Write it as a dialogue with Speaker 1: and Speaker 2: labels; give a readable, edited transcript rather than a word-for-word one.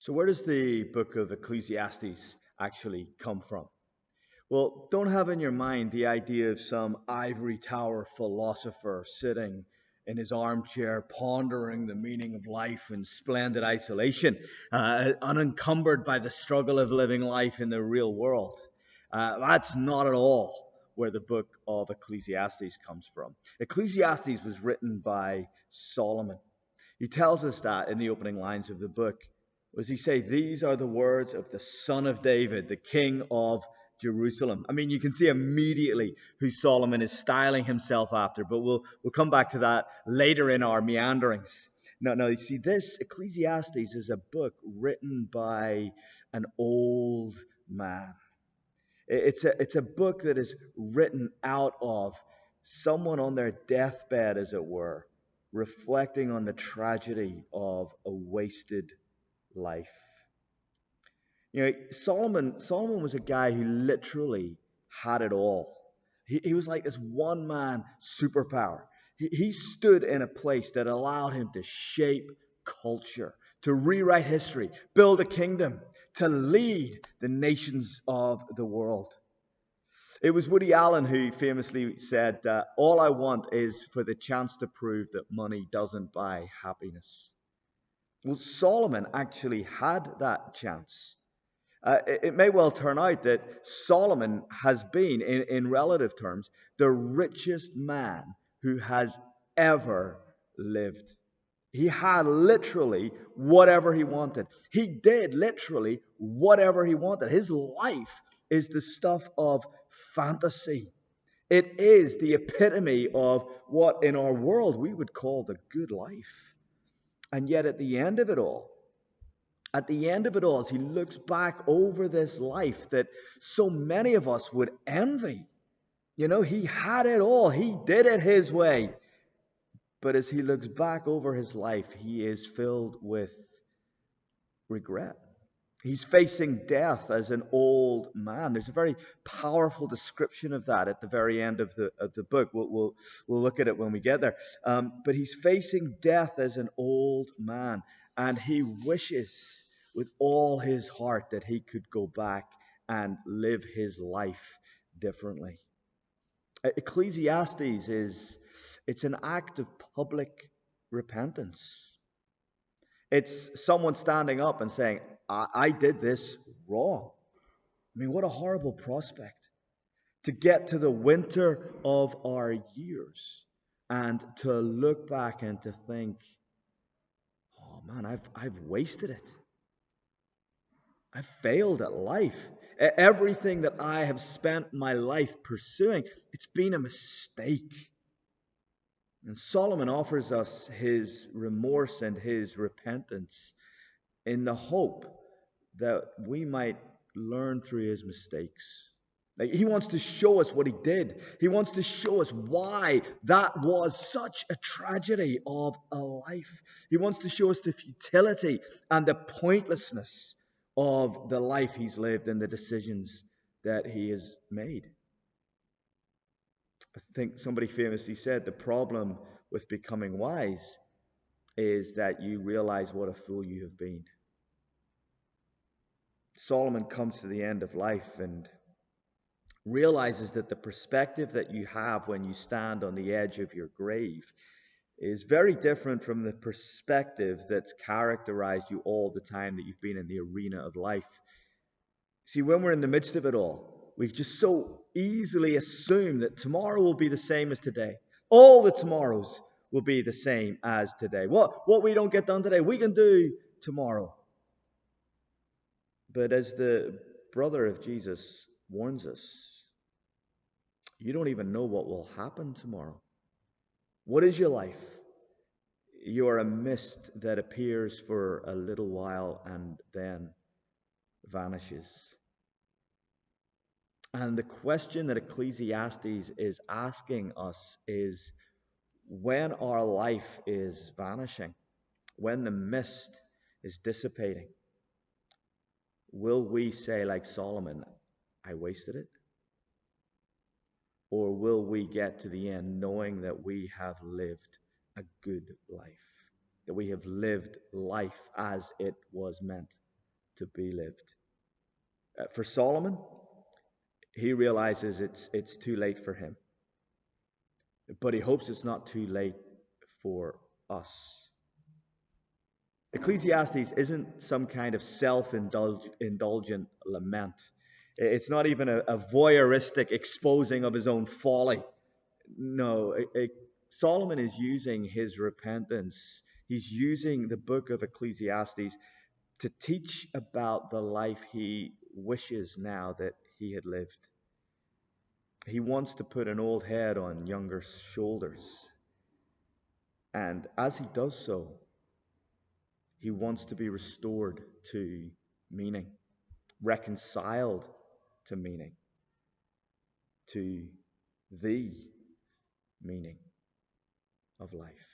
Speaker 1: So, where does the book of Ecclesiastes actually come from? Well, don't have in your mind the idea of some ivory tower philosopher sitting in his armchair pondering the meaning of life in splendid isolation, unencumbered by the struggle of living life in the real world. That's not at all where the book of Ecclesiastes comes from. Ecclesiastes was written by Solomon. He tells us that in the opening lines of the book. Does he say, "These are the words of the son of David, the king of Jerusalem"? I mean, you can see immediately who Solomon is styling himself after, but we'll come back to that later in our meanderings. No, you see, this Ecclesiastes is a book written by an old man. It's a book that is written out of someone on their deathbed, as it were, reflecting on the tragedy of a wasted life. Solomon was a guy who literally had it all. He was like this one man superpower. He stood in a place that allowed him to shape culture, to rewrite history, build a kingdom, to lead the nations of the world. It was Woody Allen who famously said, "All I want is for the chance to prove that money doesn't buy happiness." Well, Solomon actually had that chance. It may well turn out that Solomon has been, in relative terms, the richest man who has ever lived. He had literally whatever he wanted. He did literally whatever he wanted. His life is the stuff of fantasy. It is the epitome of what in our world we would call the good life. And yet at the end of it all, as he looks back over this life that so many of us would envy, he had it all. He did it his way. But as he looks back over his life, he is filled with regret. He's facing death as an old man. There's a very powerful description of that at the very end of the book. We'll look at it when we get there. But he's facing death as an old man, and he wishes with all his heart that he could go back and live his life differently. Ecclesiastes it's an act of public repentance. It's someone standing up and saying, I did this wrong. I mean, what a horrible prospect to get to the winter of our years and to look back and to think, oh man, I've wasted it. I've failed at life. Everything that I have spent my life pursuing, it's been a mistake. And Solomon offers us his remorse and his repentance in the hope that we might learn through his mistakes. Like, he wants to show us what he did. He wants to show us why that was such a tragedy of a life. He wants to show us the futility and the pointlessness of the life he's lived and the decisions that he has made. I think somebody famously said the problem with becoming wise is that you realize what a fool you have been. Solomon comes to the end of life and realizes that the perspective that you have when you stand on the edge of your grave is very different from the perspective that's characterized you all the time that you've been in the arena of life. See, when we're in the midst of it all, we just so easily assume that tomorrow will be the same as today. All the tomorrows will be the same as today. What we don't get done today, we can do tomorrow. But as the brother of Jesus warns us, you don't even know what will happen tomorrow. What is your life? You are a mist that appears for a little while and then vanishes. And the question that Ecclesiastes is asking us is, when our life is vanishing, when the mist is dissipating, will we say like Solomon, I wasted it? Or will we get to the end knowing that we have lived a good life, that we have lived life as it was meant? to be lived. For Solomon, he realizes it's too late for him, but he hopes it's not too late for us. Ecclesiastes isn't some kind of self-indulgent lament. It's not even a voyeuristic exposing of his own folly. No, Solomon is using his repentance. He's using the book of Ecclesiastes to teach about the life he wishes now that he had lived. He wants to put an old head on younger shoulders. And as he does so, he wants to be restored to meaning, reconciled to meaning, to the meaning of life.